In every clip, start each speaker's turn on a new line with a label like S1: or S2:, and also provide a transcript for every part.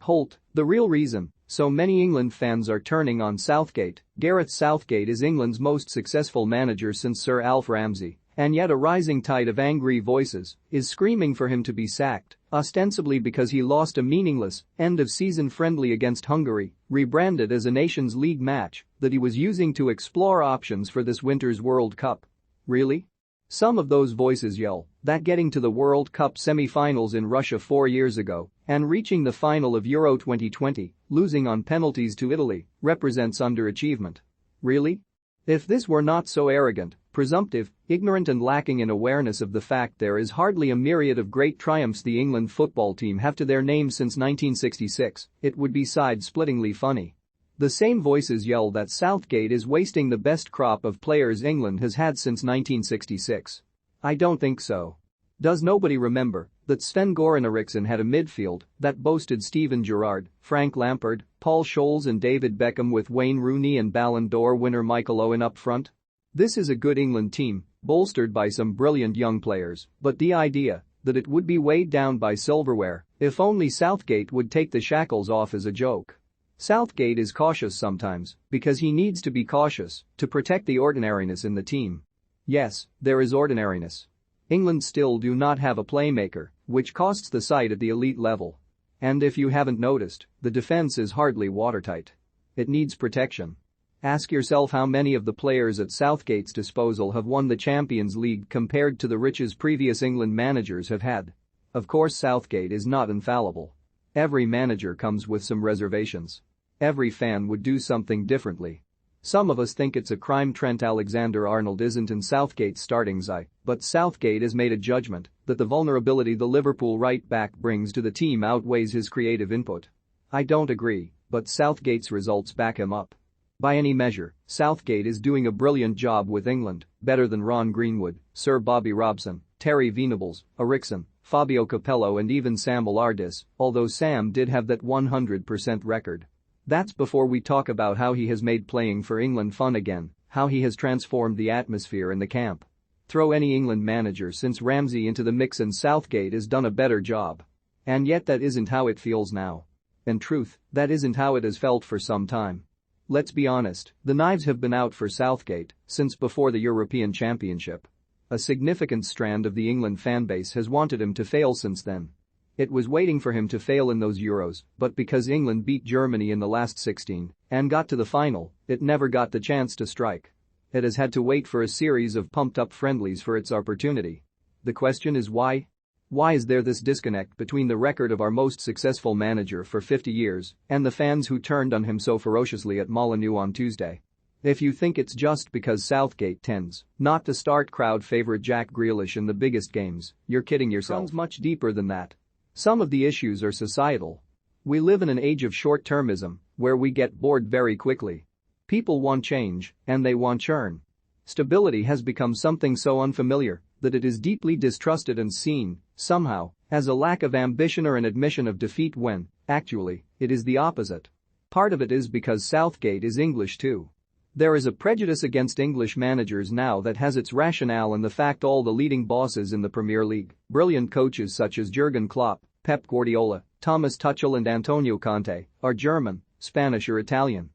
S1: HOLT, the real reason so many England fans are turning on Southgate. Gareth Southgate is England's most successful manager since Sir Alf Ramsey, and yet a rising tide of angry voices is screaming for him to be sacked, ostensibly because he lost a meaningless, end-of-season friendly against Hungary, rebranded as a Nations League match, that he was using to explore options for this winter's World Cup. Really? Some of those voices yell that getting to the World Cup semi-finals in Russia 4 years ago and reaching the final of Euro 2020, losing on penalties to Italy, represents underachievement. Really? If this were not so arrogant, presumptive, ignorant and lacking in awareness of the fact there is hardly a myriad of great triumphs the England football team have to their name since 1966, it would be side-splittingly funny. The same voices yell that Southgate is wasting the best crop of players England has had since 1966. I don't think so. Does nobody remember that Sven-Goran Eriksson had a midfield that boasted Steven Gerrard, Frank Lampard, Paul Scholes and David Beckham with Wayne Rooney and Ballon d'Or winner Michael Owen up front? This is a good England team, bolstered by some brilliant young players, but the idea that it would be weighed down by silverware if only Southgate would take the shackles off is a joke. Southgate is cautious sometimes because he needs to be cautious to protect the ordinariness in the team. Yes, there is ordinariness. England still do not have a playmaker, which costs the side at the elite level. And if you haven't noticed, the defense is hardly watertight. It needs protection. Ask yourself how many of the players at Southgate's disposal have won the Champions League compared to the riches previous England managers have had. Of course Southgate is not infallible. Every manager comes with some reservations. Every fan would do something differently. Some of us think it's a crime Trent Alexander-Arnold isn't in Southgate's starting side, but Southgate has made a judgment that the vulnerability the Liverpool right-back brings to the team outweighs his creative input. I don't agree, but Southgate's results back him up. By any measure, Southgate is doing a brilliant job with England, better than Ron Greenwood, Sir Bobby Robson, Terry Venables, Eriksson, Fabio Capello and even Sam Allardyce, although Sam did have that 100% record. That's before we talk about how he has made playing for England fun again, how he has transformed the atmosphere in the camp. Throw any England manager since Ramsey into the mix and Southgate has done a better job. And yet that isn't how it feels now. In truth, that isn't how it has felt for some time. Let's be honest, the knives have been out for Southgate since before the European Championship. A significant strand of the England fanbase has wanted him to fail since then. It was waiting for him to fail in those Euros, but because England beat Germany in the last 16 and got to the final, it never got the chance to strike. It has had to wait for a series of pumped-up friendlies for its opportunity. The question is why? Why is there this disconnect between the record of our most successful manager for 50 years and the fans who turned on him so ferociously at Molineux on Tuesday? If you think it's just because Southgate tends not to start crowd favorite Jack Grealish in the biggest games, you're kidding yourself. It's much deeper than that. Some of the issues are societal. We live in an age of short-termism where we get bored very quickly. People want change and they want churn. Stability has become something so unfamiliar that it is deeply distrusted and seen, somehow, as a lack of ambition or an admission of defeat when, actually, it is the opposite. Part of it is because Southgate is English too. There is a prejudice against English managers now that has its rationale in the fact all the leading bosses in the Premier League, brilliant coaches such as Jurgen Klopp, Pep Guardiola, Thomas Tuchel and Antonio Conte, are German, Spanish or Italian.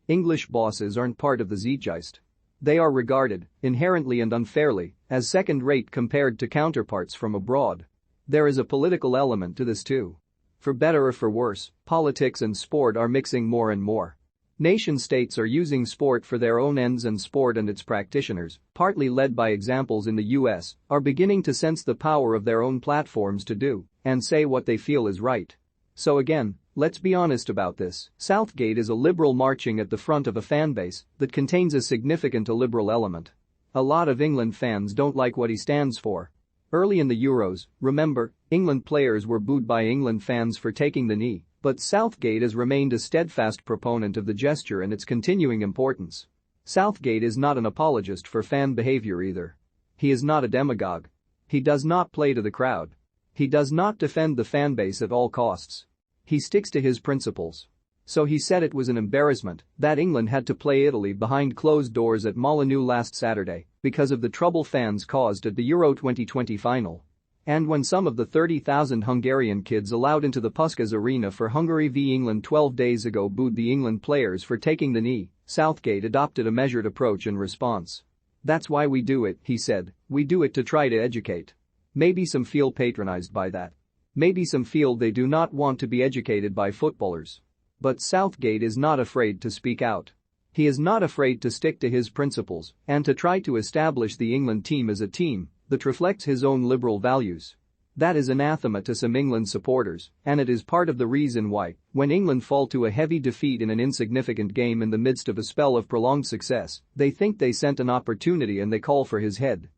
S1: English bosses aren't part of the Zeitgeist. They are regarded, inherently and unfairly, as second-rate compared to counterparts from abroad. There is a political element to this too. For better or for worse, politics and sport are mixing more and more. Nation-states are using sport for their own ends and sport and its practitioners, partly led by examples in the US, are beginning to sense the power of their own platforms to do and say what they feel is right. So again, let's be honest about this, Southgate is a liberal marching at the front of a fanbase that contains a significant illiberal element. A lot of England fans don't like what he stands for. Early in the Euros, remember, England players were booed by England fans for taking the knee. But Southgate has remained a steadfast proponent of the gesture and its continuing importance. Southgate is not an apologist for fan behavior either. He is not a demagogue. He does not play to the crowd. He does not defend the fanbase at all costs. He sticks to his principles. So he said it was an embarrassment that England had to play Italy behind closed doors at Molineux last Saturday because of the trouble fans caused at the Euro 2020 final. And when some of the 30,000 Hungarian kids allowed into the Puskás Arena for Hungary v England 12 days ago booed the England players for taking the knee, Southgate adopted a measured approach in response. "That's why we do it," he said, "we do it to try to educate. Maybe some feel patronized by that. Maybe some feel they do not want to be educated by footballers." But Southgate is not afraid to speak out. He is not afraid to stick to his principles and to try to establish the England team as a team that reflects his own liberal values. That is anathema to some England supporters, and it is part of the reason why, when England fall to a heavy defeat in an insignificant game in the midst of a spell of prolonged success, they think they sent an opportunity and they call for his head.